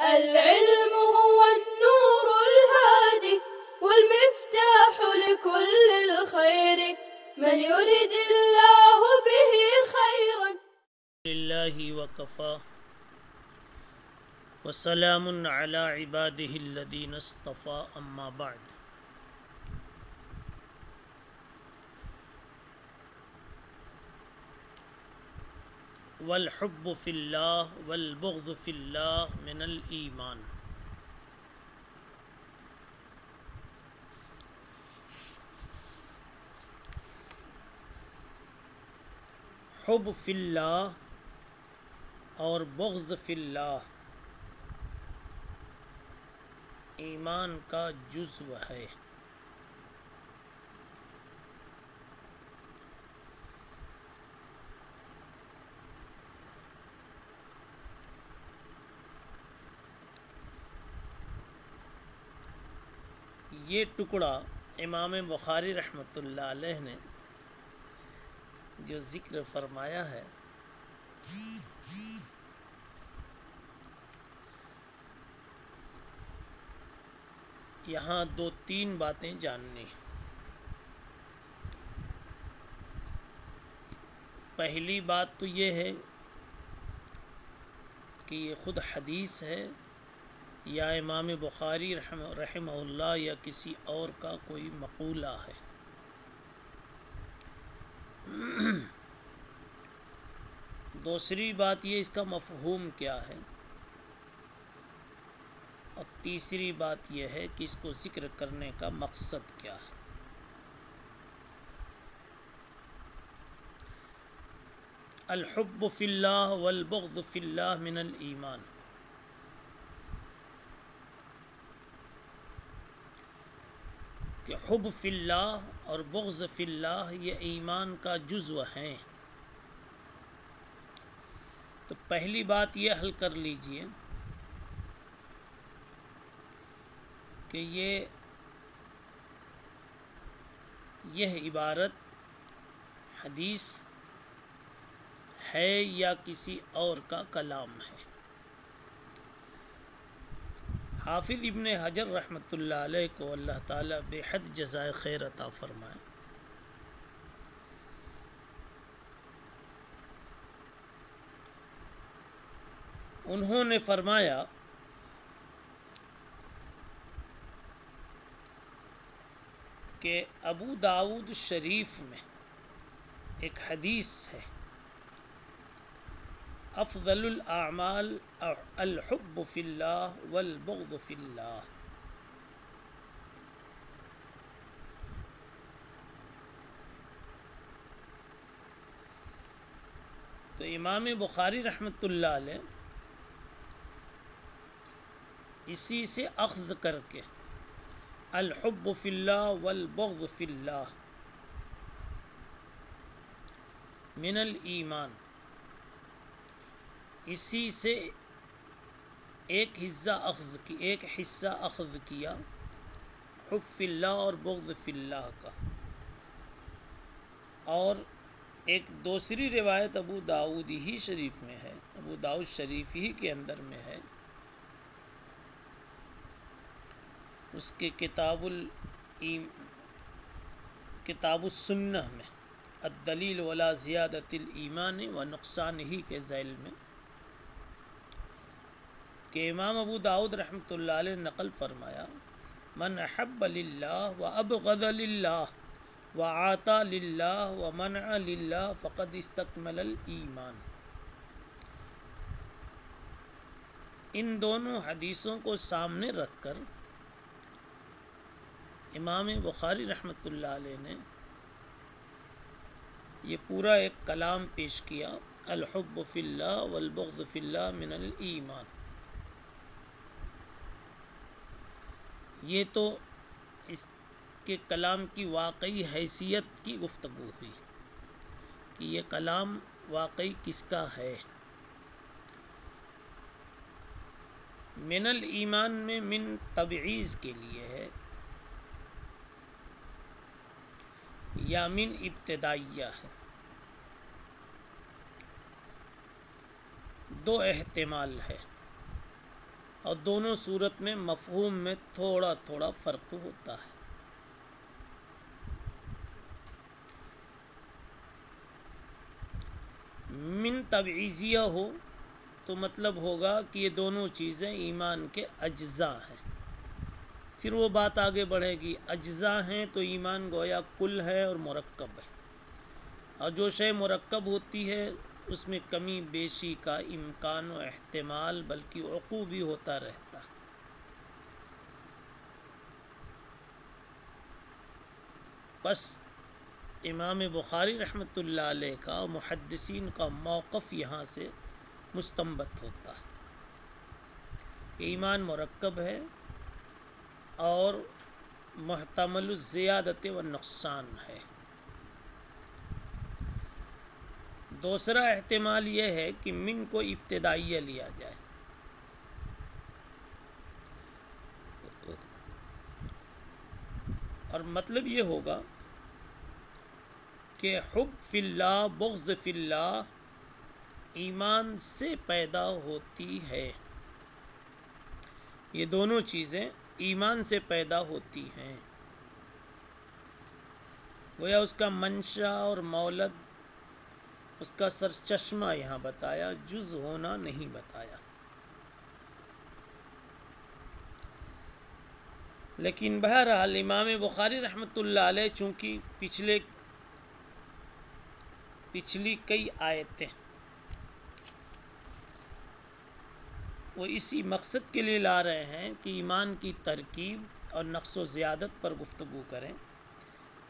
العلم هو النور الهادي والمفتاح لكل الخير من يرد الله به خيرا. لله وكفى وسلام على عباده الذين اصطفى اما بعد. والحب في الله والبغض في الله من الإيمان. حب فی اللہ اور بغض فی اللہ ایمان کا جزو ہے. یہ ٹکڑا امام بخاری رحمۃ اللہ علیہ نے جو ذکر فرمایا ہے یہاں دو تین باتیں جاننی. پہلی بات تو یہ ہے کہ یہ خود حدیث ہے یا امام بخاری رحمہ اللہ یا کسی اور کا کوئی مقولہ ہے. دوسری بات یہ اس کا مفہوم کیا ہے، اور تیسری بات یہ ہے کہ اس کو ذکر کرنے کا مقصد کیا ہے. الحب فی اللہ والبغض فی اللہ من الایمان. کہ حب فی اللہ اور بغض فی اللہ یہ ایمان کا جزو ہیں. تو پہلی بات یہ حل کر لیجئے کہ یہ عبارت حدیث ہے یا کسی اور کا کلام ہے. حافظ ابن حجر رحمۃ اللہ علیہ کو اللہ تعالیٰ بے حد جزائے خیر عطا فرمائے. انہوں نے فرمایا کہ ابو داؤد شریف میں ایک حدیث ہے، افضل الاعمال الحب فی اللہ والبغض فی اللہ. تو امام بخاری رحمۃ اللہ علیہ اسی سے اخذ کر کے الحب فی اللہ والبغض فی اللہ من الایمان، اسی سے ایک حصہ اخذ کیا حب فی اللہ اور بغض فی اللہ کا. اور ایک دوسری روایت ابو داؤد ہی شریف میں ہے، ابو داؤد شریف ہی کے اندر میں ہے، اس کے کتاب السنہ میں الدلیل ولا زیادت الایمان و نقصان ہی کے ذیل میں، کہ امام ابو داؤد رحمۃ اللہ علیہ نقل فرمایا من احب للہ و ابغض للہ و عاطى للہ و منع للہ فقد استکمل الایمان. ان دونوں حدیثوں کو سامنے رکھ کر امام بخاری رحمۃ اللہ علیہ نے یہ پورا ایک کلام پیش کیا الحب فی اللہ والبغض فی اللہ من الایمان. یہ تو اس کے کلام کی واقعی حیثیت کی گفتگو ہوئی کہ یہ کلام واقعی کس کا ہے. من الایمان میں من تبعیض کے لیے ہے یا من ابتدائیہ ہے. دو احتمال ہے اور دونوں صورت میں مفہوم میں تھوڑا تھوڑا فرق ہوتا ہے۔ من تبعیضیہ ہو تو مطلب ہوگا کہ یہ دونوں چیزیں ایمان کے اجزاء ہیں۔ پھر وہ بات آگے بڑھے گی، اجزاء ہیں تو ایمان گویا کل ہے اور مرکب ہے، اور جو شے مرکب ہوتی ہے اس میں کمی بیشی کا امکان و احتمال بلکہ وقوع بھی ہوتا رہتا ہے۔ بس امام بخاری رحمۃ اللہ علیہ کا محدثین کا موقف یہاں سے مستنبط ہوتا ہے کہ ایمان مرکب ہے اور محتمل الزیادت و نقصان ہے۔ دوسرا احتمال یہ ہے کہ من کو ابتدائیہ لیا جائے، اور مطلب یہ ہوگا کہ حب فی اللہ بغض فی اللہ ایمان سے پیدا ہوتی ہے، یہ دونوں چیزیں ایمان سے پیدا ہوتی ہیں۔ گویا اس کا منشا اور مولد، اس کا سرچشمہ یہاں بتایا، جز ہونا نہیں بتایا۔ لیکن بہرحال امام بخاری رحمۃ اللہ علیہ چونکہ پچھلی کئی آیتیں وہ اسی مقصد کے لیے لا رہے ہیں کہ ایمان کی ترکیب اور نقص و زیادت پر گفتگو کریں،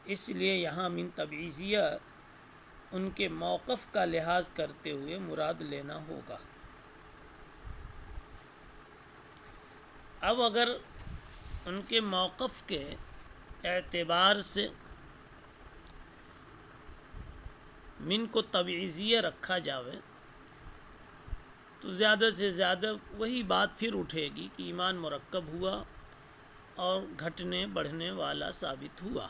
اس لیے یہاں من تبعیضیہ ان کے موقف کا لحاظ کرتے ہوئے مراد لینا ہوگا۔ اب اگر ان کے موقف کے اعتبار سے من کو تبعیضیہ رکھا جاوے تو زیادہ سے زیادہ وہی بات پھر اٹھے گی کہ ایمان مرکب ہوا اور گھٹنے بڑھنے والا ثابت ہوا۔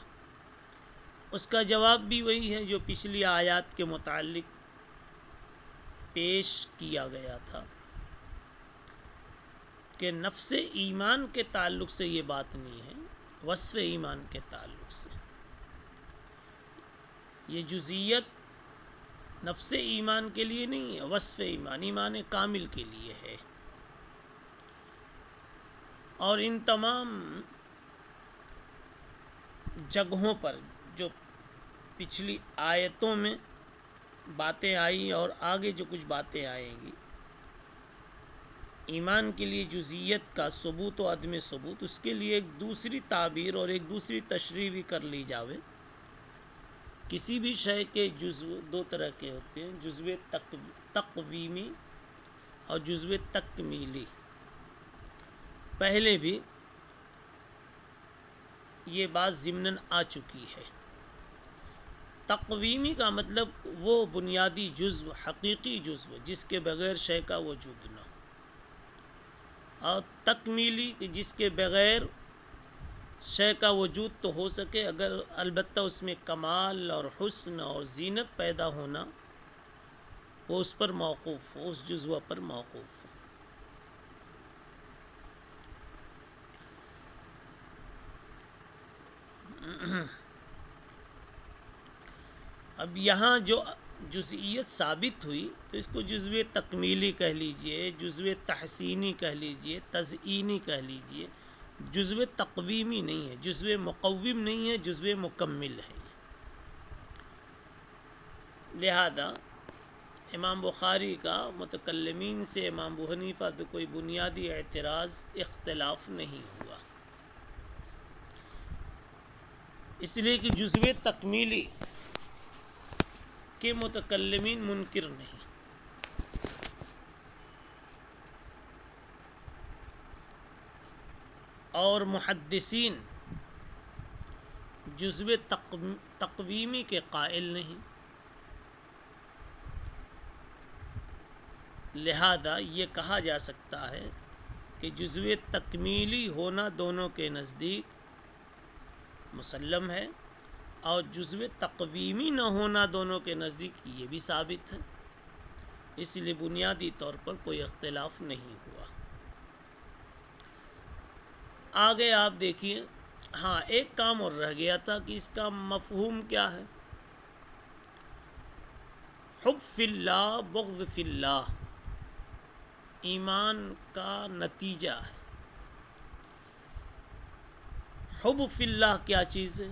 اس کا جواب بھی وہی ہے جو پچھلی آیات کے متعلق پیش کیا گیا تھا کہ نفس ایمان کے تعلق سے یہ بات نہیں ہے، وصف ایمان کے تعلق سے یہ جزئیت نفس ایمان کے لیے نہیں ہے، وصف ایمان ایمان کامل کے لیے ہے۔ اور ان تمام جگہوں پر جو پچھلی آیتوں میں باتیں آئی اور آگے جو کچھ باتیں آئیں گی، ایمان کے لیے جزئیت کا ثبوت و عدم ثبوت، اس کے لیے ایک دوسری تعبیر اور ایک دوسری تشریح بھی کر لی جاوے۔ کسی بھی شے کے جزو دو طرح کے ہوتے ہیں، جزو تقویمی اور جزو تکمیلی۔ پہلے بھی یہ بات ضمناً آ چکی ہے۔ تقویمی کا مطلب وہ بنیادی جزو، حقیقی جزو جس کے بغیر شے کا وجود نہ ہو، اور تکمیلی جس کے بغیر شے کا وجود تو ہو سکے اگر البتہ اس میں کمال اور حسن اور زینت پیدا ہونا وہ اس پر موقوف ہو، اس جزو پر موقوف ہو۔ اب یہاں جو جزئیت ثابت ہوئی تو اس کو جزو تکمیلی کہہ لیجئے، جزو تحسینی کہہ لیجئے، تزئینی کہہ لیجئے، جزو تقویمی نہیں ہے، جزو مقوم نہیں ہے، جزو مکمل ہے۔ لہذا امام بخاری کا متکلمین سے امام ابو حنیفہ پہ کوئی بنیادی اعتراض اختلاف نہیں ہوا، اس لیے کہ جزو تکمیلی کے متکلمین منکر نہیں، اور محدثین جزو تقویمی کے قائل نہیں۔ لہذا یہ کہا جا سکتا ہے کہ جزو تکمیلی ہونا دونوں کے نزدیک مسلم ہے، اور جزو تقویمی نہ ہونا دونوں کے نزدیک یہ بھی ثابت ہے، اس لیے بنیادی طور پر کوئی اختلاف نہیں ہوا۔ آگے آپ دیکھیے، ہاں ایک کام اور رہ گیا تھا کہ اس کا مفہوم کیا ہے. حب فی اللہ بغض فی اللہ ایمان کا نتیجہ ہے. حب فی اللہ کیا چیز ہے؟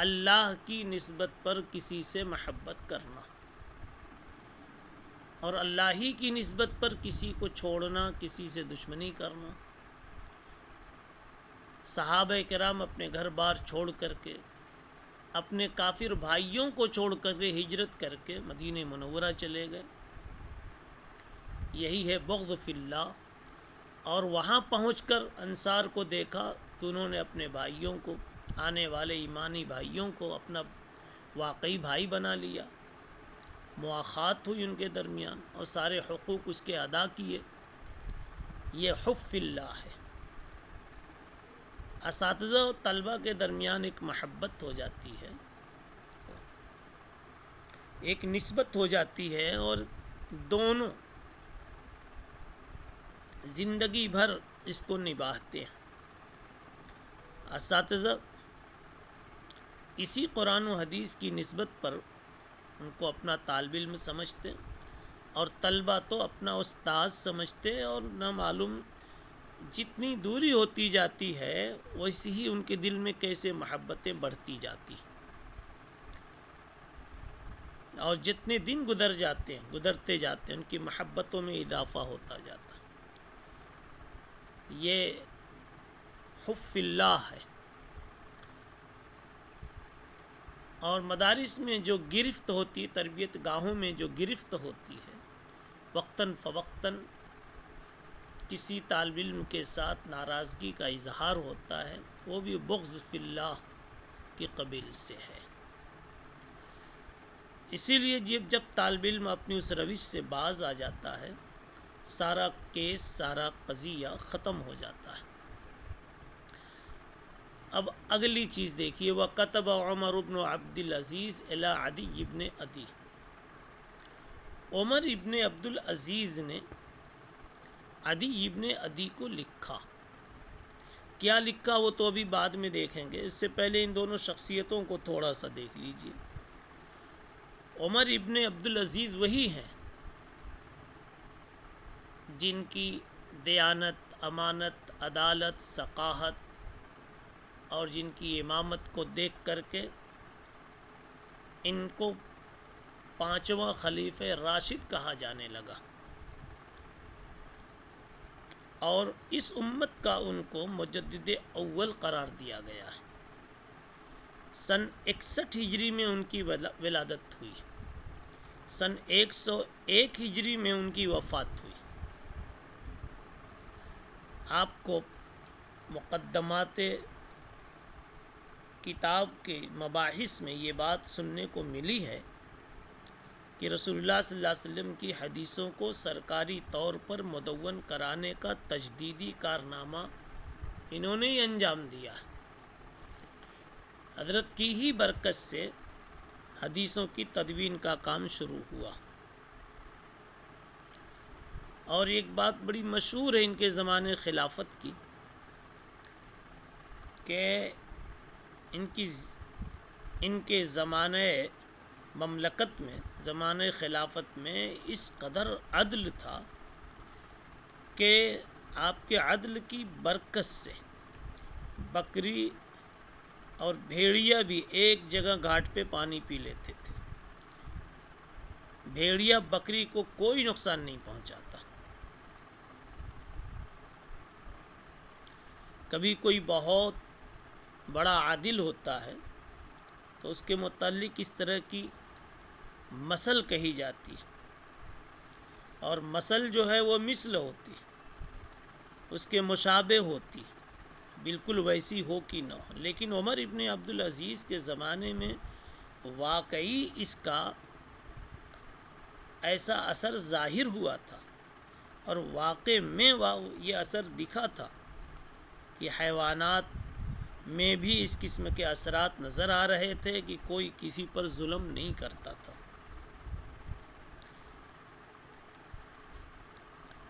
اللہ کی نسبت پر کسی سے محبت کرنا، اور اللہ ہی کی نسبت پر کسی کو چھوڑنا، کسی سے دشمنی کرنا. صحابہ کرام اپنے گھر بار چھوڑ کر کے، اپنے کافر بھائیوں کو چھوڑ کر کے ہجرت کر کے مدینہ منورہ چلے گئے. یہی ہے بغض فی اللہ. اور وہاں پہنچ کر انصار کو دیکھا کہ انہوں نے اپنے بھائیوں کو، آنے والے ایمانی بھائیوں کو اپنا واقعی بھائی بنا لیا. مواخات ہوئی ان کے درمیان اور سارے حقوق اس کے ادا کیے. یہ حب فی اللہ ہے. اساتذہ و طلبہ کے درمیان ایک محبت ہو جاتی ہے، ایک نسبت ہو جاتی ہے، اور دونوں زندگی بھر اس کو نبھاتے ہیں. اساتذہ اسی قرآن و حدیث کی نسبت پر ان کو اپنا طالب علم سمجھتے ہیں، اور طلبہ تو اپنا استاد سمجھتے ہیں. اور نہ معلوم جتنی دوری ہوتی جاتی ہے ویسے ہی ان کے دل میں کیسے محبتیں بڑھتی جاتی ہیں، اور جتنے دن گزرتے جاتے ہیں ان کی محبتوں میں اضافہ ہوتا جاتا ہے. یہ حب فی اللہ ہے. اور مدارس میں جو گرفت ہوتی، تربیت گاہوں میں جو گرفت ہوتی ہے، وقتاً فوقتاً کسی طالب علم کے ساتھ ناراضگی کا اظہار ہوتا ہے، وہ بھی بغض فی اللہ کی قبیل سے ہے. اسی لیے جب طالب علم اپنی اس روش سے باز آ جاتا ہے، سارا کیس، سارا قضیہ ختم ہو جاتا ہے. اب اگلی چیز دیکھیے، وَكَتَبَ عُمَرُ بْنُ عَبْدِ الْعَزِيزِ إِلَىٰ عَدِيِّ بْنِ عَدِيٍّ. عمر ابن عبد العزیز نے عدی ابن عدی کو لکھا. کیا لکھا وہ تو ابھی بعد میں دیکھیں گے، اس سے پہلے ان دونوں شخصیتوں کو تھوڑا سا دیکھ لیجیے. عمر ابن عبد العزیز وہی ہیں جن کی دیانت، امانت، عدالت، ثقافت اور جن کی امامت کو دیکھ کر کے ان کو 5واں خلیفہ راشد کہا جانے لگا، اور اس امت کا ان کو مجدد اول قرار دیا گیا ہے. سن 61 ہجری میں ان کی ولادت ہوئی، سن 101 ہجری میں ان کی وفات ہوئی. آپ کو مقدمات کتاب کے مباحث میں یہ بات سننے کو ملی ہے کہ رسول اللہ صلی اللہ علیہ وسلم کی حدیثوں کو سرکاری طور پر مدون کرانے کا تجدیدی کارنامہ انہوں نے ہی انجام دیا. حضرت کی ہی برکت سے حدیثوں کی تدوین کا کام شروع ہوا. اور ایک بات بڑی مشہور ہے ان کے زمانے خلافت کی، کہ ان کے زمانے مملکت میں، زمانے خلافت میں اس قدر عدل تھا کہ آپ کے عدل کی برکت سے بکری اور بھیڑیا بھی ایک جگہ گھاٹ پہ پانی پی لیتے تھے. بھیڑیا بکری کو کوئی نقصان نہیں پہنچاتا. کبھی کوئی بہت بڑا عادل ہوتا ہے تو اس کے متعلق اس طرح کی مثل کہی جاتی ہے، اور مثل جو ہے وہ مثل ہوتی، اس کے مشابہ ہوتی، بالکل ویسی ہو کہ نہ ہو. لیکن عمر ابن عبد العزیز کے زمانے میں واقعی اس کا ایسا اثر ظاہر ہوا تھا، اور واقع میں یہ اثر دکھا تھا کہ حیوانات میں بھی اس قسم کے اثرات نظر آ رہے تھے کہ کوئی کسی پر ظلم نہیں کرتا تھا.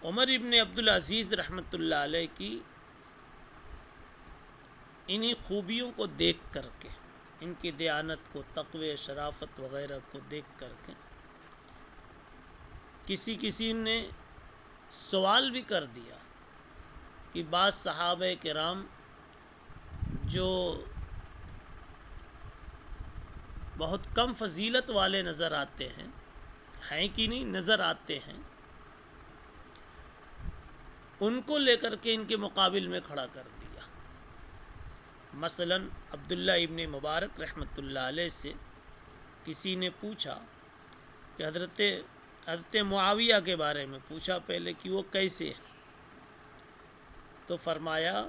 عمر ابن عبد العزیز رحمۃ اللہ علیہ کی انہی خوبیوں کو دیکھ کر کے، ان کی دیانت کو، تقوی، شرافت وغیرہ کو دیکھ کر کے کسی نے سوال بھی کر دیا کہ بعض صحابہ کرام جو بہت کم فضیلت والے نظر آتے ہیں کہ نہیں نظر آتے ہیں، ان کو لے کر کے ان کے مقابل میں کھڑا کر دیا۔ مثلا عبداللہ ابن مبارک رحمۃ اللہ علیہ سے کسی نے پوچھا کہ حضرت معاویہ کے بارے میں پوچھا پہلے کہ وہ کیسے ہے، تو فرمایا،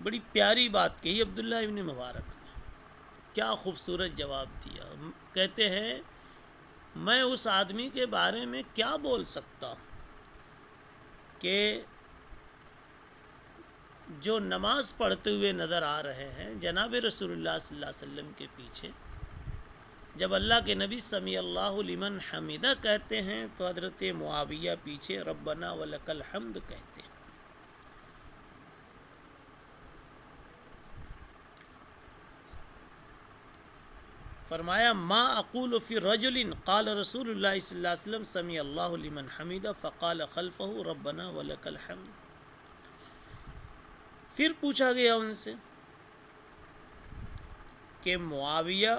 بڑی پیاری بات کہی عبداللہ ابن مبارک نے، کیا خوبصورت جواب دیا۔ کہتے ہیں میں اس آدمی کے بارے میں کیا بول سکتا ہوں کہ جو نماز پڑھتے ہوئے نظر آ رہے ہیں جناب رسول اللہ صلی اللہ علیہ وسلم کے پیچھے، جب اللہ کے نبی سمیع اللہ لمن حمیدہ کہتے ہیں تو حضرت معاویہ پیچھے ربنا ولک الحمد کہتے ہیں۔ فرمایا ما اقول فی رجل قال رسول اللہ صلی اللہ علیہ وسلم سمیع اللہ لمن حمیدہ فقال خلفہ ربنا ولک الحمد۔ پھر پوچھا گیا ان سے کہ معاویہ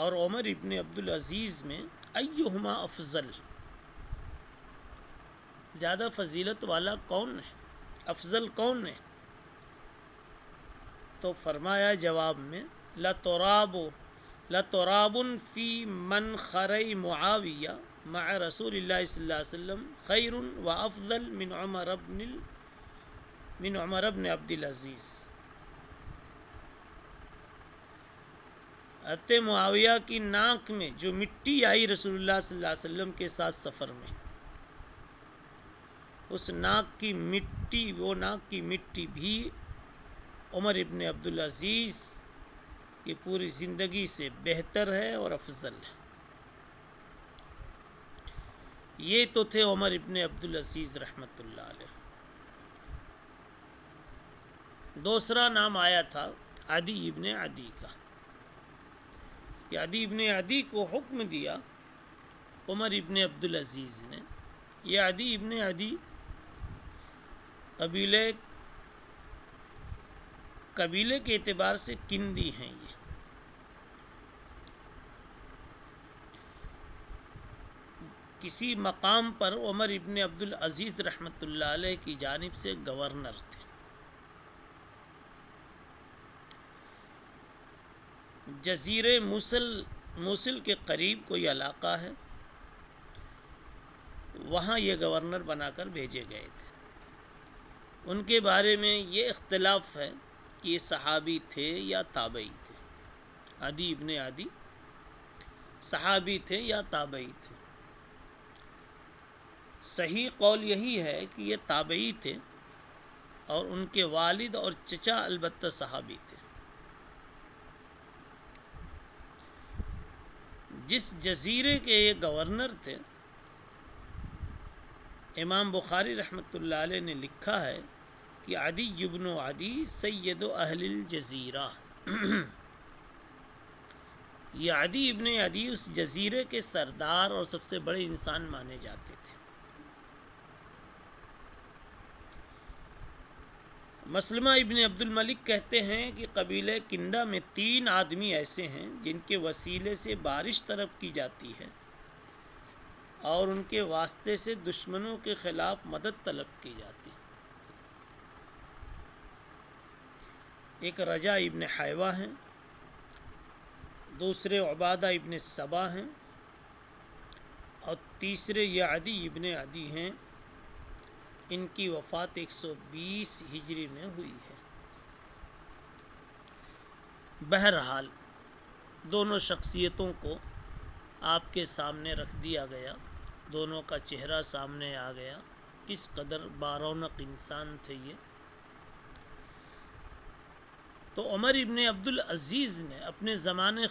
اور عمر ابن عبدالعزیز میں ایہما افضل، زیادہ فضیلت والا کون ہے، افضل کون ہے؟ تو فرمایا جواب میں لَتُرَابٌ فی من خَرَئی معاویہ مع رسول اللہ صلی اللہ علیہ وسلم خیر و افضل من عمر ابن عبدالعزیز۔ حضرت معاویہ کی ناک میں جو مٹی آئی رسول اللہ صلی اللہ علیہ وسلم کے ساتھ سفر میں، اس ناک کی مٹی بھی عمر ابن عبدالعزیز کی پوری زندگی سے بہتر ہے اور افضل ہے۔ یہ تو تھے عمر ابن عبدالعزیز رحمۃ اللہ علیہ۔ دوسرا نام آیا تھا عدی ابن عدی کا۔ یہ عدی ابن عدی کو حکم دیا عمر ابن عبدالعزیز نے۔ یہ عدی ابن عدی قبیلے کے اعتبار سے کندی ہیں۔ یہ کسی مقام پر عمر ابن عبدالعزیز رحمۃ اللہ علیہ کی جانب سے گورنر تھے۔ جزیرے موصل کے قریب کوئی علاقہ ہے، وہاں یہ گورنر بنا کر بھیجے گئے تھے۔ ان کے بارے میں یہ اختلاف ہے کہ یہ صحابی تھے یا تابعی تھے۔ عدی ابن عدی صحابی تھے یا تابعی تھے؟ صحیح قول یہی ہے کہ یہ تابعی تھے، اور ان کے والد اور چچا البتہ صحابی تھے۔ جس جزیرے کے یہ گورنر تھے، امام بخاری رحمۃ اللہ علیہ نے لکھا ہے کہ عدی ابن عدی سید اہل الجزیرہ۔ یہ عدی ابن عدی اس جزیرے کے سردار اور سب سے بڑے انسان مانے جاتے تھے۔ مسلمہ ابن عبد الملک کہتے ہیں کہ قبیلہ کندہ میں 3 آدمی ایسے ہیں جن کے وسیلے سے بارش طلب کی جاتی ہے اور ان کے واسطے سے دشمنوں کے خلاف مدد طلب کی جاتی ہے۔ ایک رجا ابن حیوہ ہیں، دوسرے عبادہ ابن سبا ہیں، اور تیسرے یہ عدی ابن عدی ہیں۔ ان کی وفات 120 ہجری میں ہوئی ہے۔ بہرحال دونوں شخصیتوں کو آپ کے سامنے رکھ دیا گیا، دونوں کا چہرہ سامنے آ گیا، کس قدر بارونق انسان تھے یہ۔ تو عمر ابن عبدالعزیز نے اپنے زمانے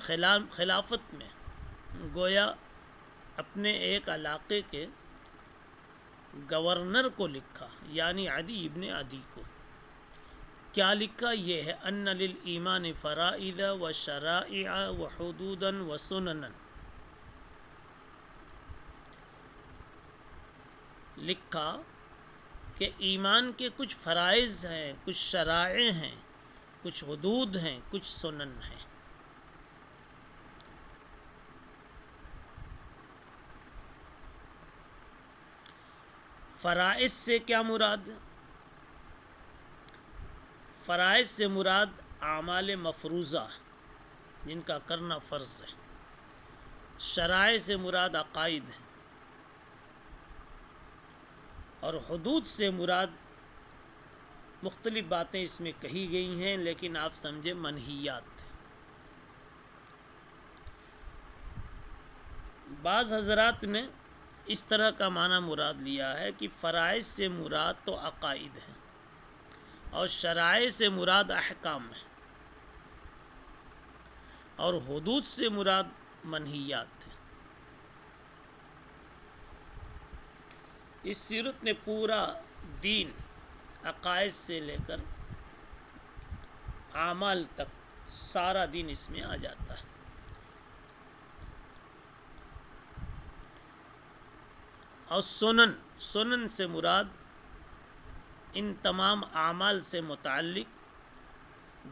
خلافت میں گویا اپنے ایک علاقے کے گورنر کو لکھا، یعنی عدی ابن عدی کو، کیا لکھا؟ یہ ہے ان للایمان فرائض و شرائع و حدودا و سننا، لکھا کہ ایمان کے کچھ فرائض ہیں، کچھ شرائع ہیں، کچھ حدود ہیں، کچھ سنن ہیں۔ فرائض سے کیا مراد؟ فرائض سے مراد اعمال مفروضہ جن کا کرنا فرض ہے۔ شرائع سے مراد عقائد ہے، اور حدود سے مراد مختلف باتیں اس میں کہی گئی ہیں، لیکن آپ سمجھے منہیات۔ بعض حضرات نے اس طرح کا معنی مراد لیا ہے کہ فرائض سے مراد تو عقائد ہیں اور شرائع سے مراد احکام ہیں، اور حدود سے مراد منہیات ہیں۔ اس سیرت نے پورا دین عقائد سے لے کر اعمال تک سارا دین اس میں آ جاتا ہے۔ اور سنن سے مراد ان تمام اعمال سے متعلق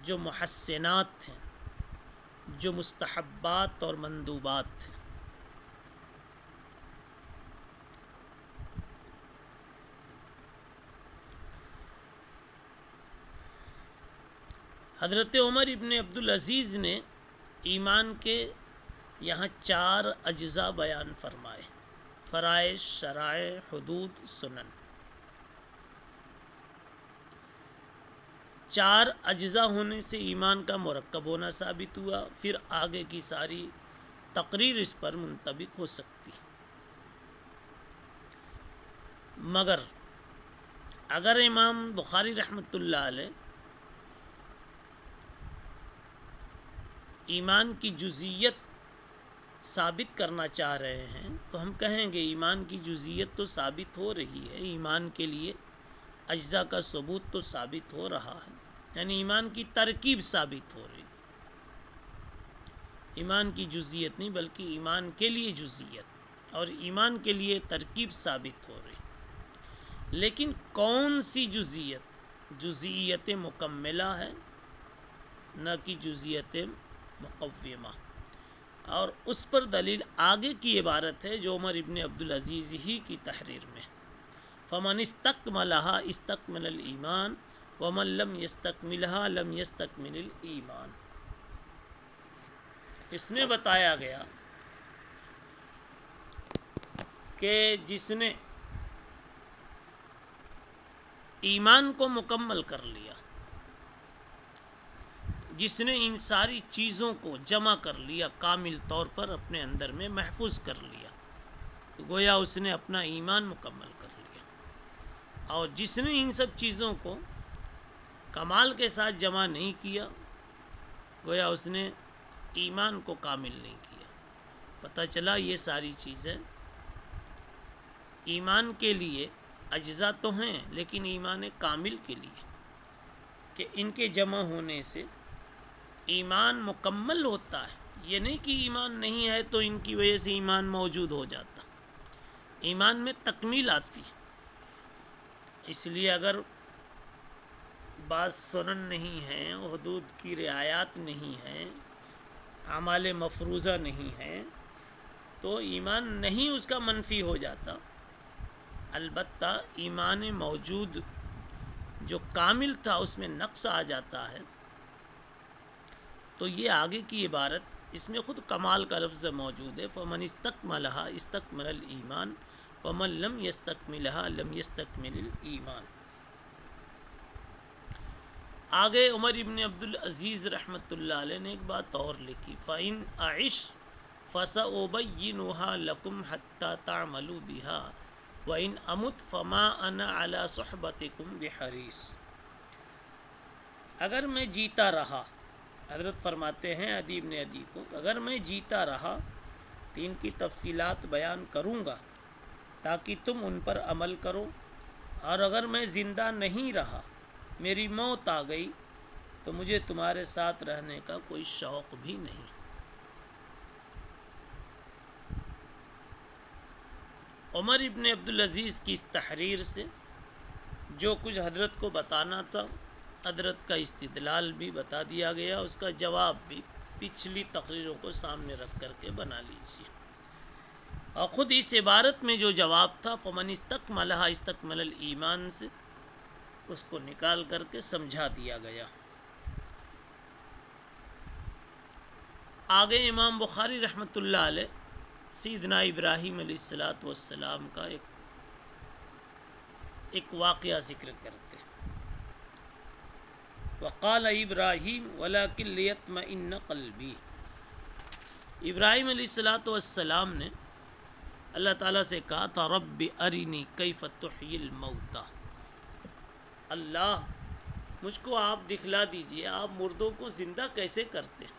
جو محسنات ہیں، جو مستحبات اور مندوبات ہیں۔ حضرت عمر ابن عبدالعزیز نے ایمان کے یہاں 4 اجزاء بیان فرمائے: فرائض، شرائع، حدود، سنن۔ 4 اجزاء ہونے سے ایمان کا مرکب ہونا ثابت ہوا، پھر آگے کی ساری تقریر اس پر منطبق ہو سکتی۔ مگر اگر امام بخاری رحمۃ اللہ علیہ ایمان کی جزئیت ثابت کرنا چاہ رہے ہیں تو ہم کہیں گے ایمان کی جزئیت تو ثابت ہو رہی ہے، ایمان کے لیے اجزاء کا ثبوت تو ثابت ہو رہا ہے، یعنی ایمان کی ترکیب ثابت ہو رہی ہے، ایمان کی جزئیت نہیں بلکہ ایمان کے لیے جزئیت اور ایمان کے لیے ترکیب ثابت ہو رہی۔ لیکن کون سی جزئیت؟ جزئیت مکملہ ہے، نہ کہ جزئیت مقومہ، اور اس پر دلیل آگے کی عبارت ہے جو عمر ابن عبدالعزیز ہی کی تحریر میں، فمن استکملھا استکمل الایمان ومن لم یستکملھا لم یستکمل الایمان۔ اس میں بتایا گیا کہ جس نے ایمان کو مکمل کر لیا، جس نے ان ساری چیزوں کو جمع کر لیا، کامل طور پر اپنے اندر میں محفوظ کر لیا، گویا اس نے اپنا ایمان مکمل کر لیا، اور جس نے ان سب چیزوں کو کمال کے ساتھ جمع نہیں کیا، گویا اس نے ایمان کو کامل نہیں کیا۔ پتہ چلا یہ ساری چیزیں ایمان کے لیے اجزاء تو ہیں، لیکن ایمان کامل کے لیے کہ ان کے جمع ہونے سے ایمان مکمل ہوتا ہے۔ یہ نہیں کہ ایمان نہیں ہے تو ان کی وجہ سے ایمان موجود ہو جاتا، ایمان میں تکمیل آتی۔ اس لیے اگر بعض سنن نہیں ہیں، حدود کی رعایات نہیں ہیں، اعمال مفروضہ نہیں ہیں، تو ایمان نہیں اس کا منفی ہو جاتا، البتہ ایمان موجود جو کامل تھا اس میں نقص آ جاتا ہے۔ تو یہ آگے کی عبارت اس میں خود کمال کا لفظ موجود ہے، فمن استکملھا استکمل الایمان ومن لم یستکملھا لم یستکمل الایمان۔ آگے عمر ابن عبدالعزیز رحمۃ اللہ علیہ نے ایک بات اور لکھی، فإن أعش فسأبينها لكم حتى تعملوا بها وإن أمت فما أنا على صحبتكم بحريص۔ اگر میں جیتا رہا، حضرت فرماتے ہیں عدی بن عدی کو، اگر میں جیتا رہا تو ان کی تفصیلات بیان کروں گا تاکہ تم ان پر عمل کرو، اور اگر میں زندہ نہیں رہا میری موت آ گئی تو مجھے تمہارے ساتھ رہنے کا کوئی شوق بھی نہیں۔ عمر ابن عبدالعزیز کی اس تحریر سے جو کچھ حضرت کو بتانا تھا حضرت کا استدلال بھی بتا دیا گیا، اس کا جواب بھی پچھلی تقریروں کو سامنے رکھ کر کے بنا لیجیے۔ اور خود اس عبارت میں جو جواب تھا فمن استکملھا استکمل الایمان سے اس کو نکال کر کے سمجھا دیا گیا۔ آگے امام بخاری رحمۃ اللہ علیہ سیدنا ابراہیم علیہ السلام کا ایک واقعہ ذکر کرتے ہیں۔ وقال ابراہیم ولکن لیطمئن قلبی، ابراہیم علیہ السلام نے اللہ تعالیٰ سے کہا تھا رب ارنی کیف تحیی الموتى، اللہ مجھ کو آپ دکھلا دیجئے آپ مردوں کو زندہ کیسے کرتے ہیں۔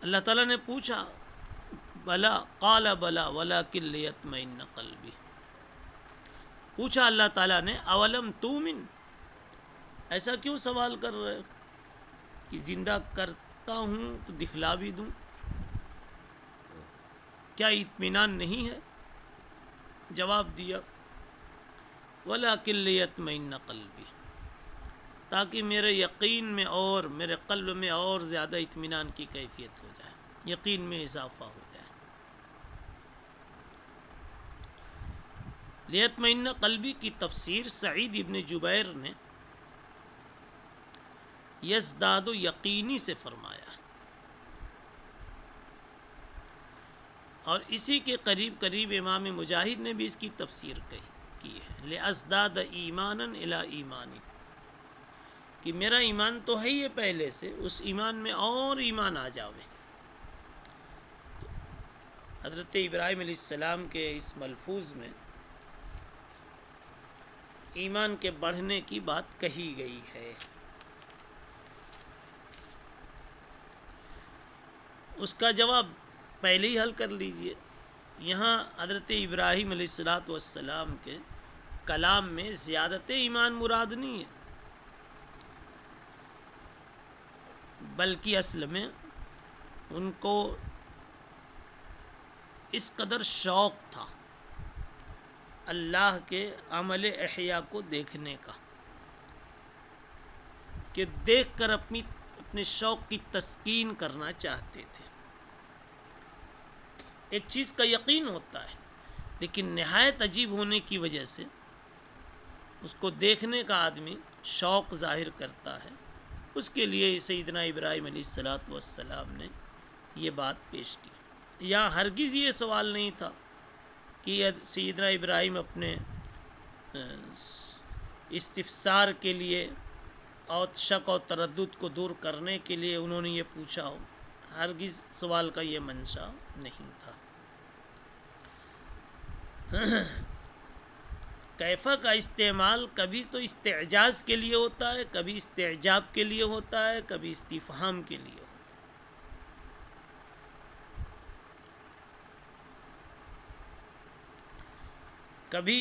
اللہ تعالیٰ نے پوچھا بلا قال بلا ولکن لیطمئن قلبی، پوچھا اللہ تعالیٰ نے اولم تؤمن، ایسا کیوں سوال کر رہے ہو کہ زندہ کرتا ہوں تو دکھلا بھی دوں، کیا اطمینان نہیں ہے؟ جواب دیا ولکن لیطمئن قلبی، تاکہ میرے یقین میں اور میرے قلب میں اور زیادہ اطمینان کی کیفیت ہو جائے، یقین میں اضافہ ہو جائے۔ لیطمئن قلبی کی تفسیر سعید ابن جبیر نے یزداد یقینی سے فرمایا، اور اسی کے قریب قریب امام مجاہد نے بھی اس کی تفسیر کی ہے لازداد ایمانا الی ایمانی، کہ میرا ایمان تو ہے یہ پہلے سے، اس ایمان میں اور ایمان آ جاوے۔ حضرت ابراہیم علیہ السلام کے اس ملفوظ میں ایمان کے بڑھنے کی بات کہی گئی ہے۔ اس کا جواب پہلے ہی حل کر لیجئے، یہاں حضرت ابراہیم علیہ السلام کے کلام میں زیادت ایمان مراد نہیں ہے، بلکہ اصل میں ان کو اس قدر شوق تھا اللہ کے عمل احیاء کو دیکھنے کا کہ دیکھ کر اپنے شوق کی تسکین کرنا چاہتے تھے۔ ایک چیز کا یقین ہوتا ہے لیکن نہایت عجیب ہونے کی وجہ سے اس کو دیکھنے کا آدمی شوق ظاہر کرتا ہے، اس کے لیے سیدنا ابراہیم علیہ السلام نے یہ بات پیش کی۔ یہاں ہرگز یہ سوال نہیں تھا کہ سیدنا ابراہیم اپنے استفسار کے لیے اور شک و تردد کو دور کرنے کے لیے انہوں نے یہ پوچھا ہو، ہرگز سوال کا یہ منشا نہیں تھا۔ کیفا کا استعمال کبھی تو استعجاز کے لیے ہوتا ہے، کبھی استعجاب کے لیے ہوتا ہے، کبھی استفہام کے لیے ہوتا ہے۔ کبھی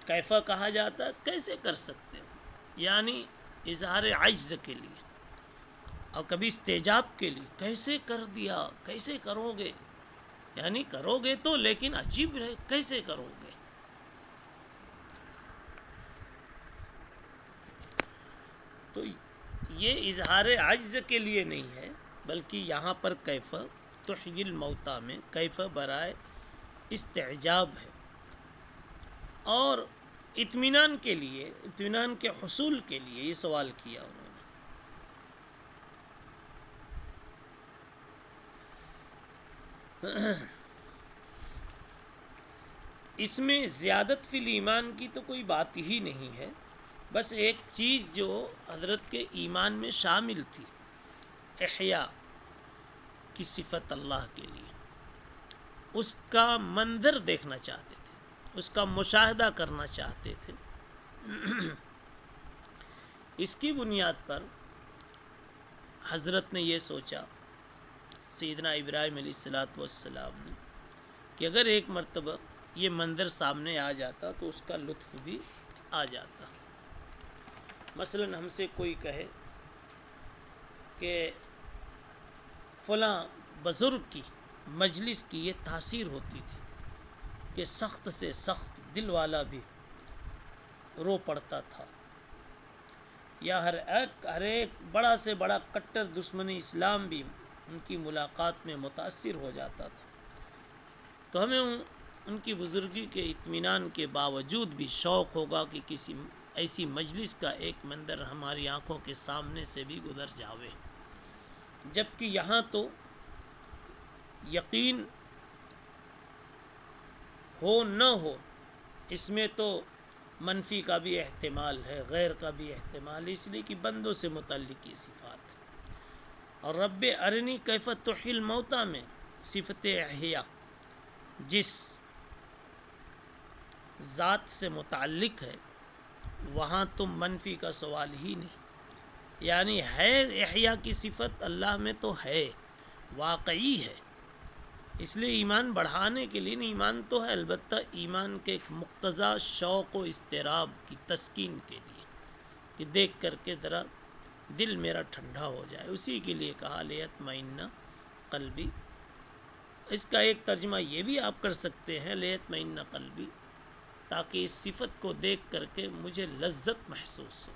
کیفا کہا جاتا ہے کیسے کر سکتے ہو، یعنی اظہار عجز کے لیے، اور کبھی استعجاب کے لیے کیسے کر دیا، کیسے کرو گے، یعنی کرو گے تو لیکن عجیب رہے کیسے کرو گے۔ تو یہ اظہار عجز کے لیے نہیں ہے، بلکہ یہاں پر کیفا تحیی الموتى میں کیفا برائے استعجاب ہے، اور اطمینان کے لیے، اطمینان کے حصول کے لیے یہ سوال کیا انہوں نے۔ اس میں زیادت فی الایمان کی تو کوئی بات ہی نہیں ہے، بس ایک چیز جو حضرت کے ایمان میں شامل تھی، احیاء کی صفت اللہ کے لیے، اس کا منظر دیکھنا چاہتے تھے، اس کا مشاہدہ کرنا چاہتے تھے۔ اس کی بنیاد پر حضرت نے یہ سوچا، سیدنا ابراہیم علیہ السلام نے، کہ اگر ایک مرتبہ یہ منظر سامنے آ جاتا تو اس کا لطف بھی آ جاتا۔ مثلا ہم سے کوئی کہے کہ فلاں بزرگ کی مجلس کی یہ تاثیر ہوتی تھی کہ سخت سے سخت دل والا بھی رو پڑتا تھا، یا ہر ایک بڑا سے بڑا کٹر دشمن اسلام بھی ان کی ملاقات میں متاثر ہو جاتا تھا، تو ہمیں ان کی بزرگی کے اطمینان کے باوجود بھی شوق ہوگا کہ کسی ایسی مجلس کا ایک منظر ہماری آنکھوں کے سامنے سے بھی گزر جاوے۔ جبکہ یہاں تو یقین ہو نہ ہو، اس میں تو منفی کا بھی احتمال ہے، غیر کا بھی احتمال ہے، اس لیے کہ بندوں سے متعلق یہ صفات۔ اور رب ارنی کیف تحیی الموتیٰ میں صفت احیاء جس ذات سے متعلق ہے وہاں تم منفی کا سوال ہی نہیں، یعنی ہے احیاء کی صفت اللہ میں تو ہے، واقعی ہے، اس لیے ایمان بڑھانے کے لیے نہیں، ایمان تو ہے، البتہ ایمان کے ایک مقتضا شوق و اضطراب کی تسکین کے لیے کہ دیکھ کر کے ذرا دل میرا ٹھنڈا ہو جائے، اسی کے لیے کہا لیطمئن قلبی۔ اس کا ایک ترجمہ یہ بھی آپ کر سکتے ہیں لیطمئن قلبی، تاکہ اس صفت کو دیکھ کر کے مجھے لذت محسوس ہو،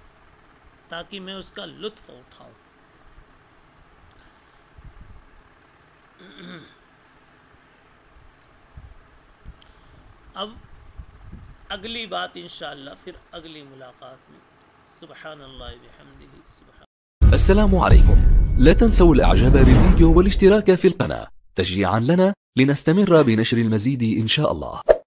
تاکہ میں اس کا لطف اٹھاؤں۔ اب اگلی بات انشاءاللہ پھر اگلی ملاقات میں۔ سبحان اللہ بحمدہ سبحان۔ السلام عليكم، لا تنسوا الاعجاب بالفيديو والاشتراك في القناة تشجيعا لنا لنستمر بنشر المزيد إن شاء الله.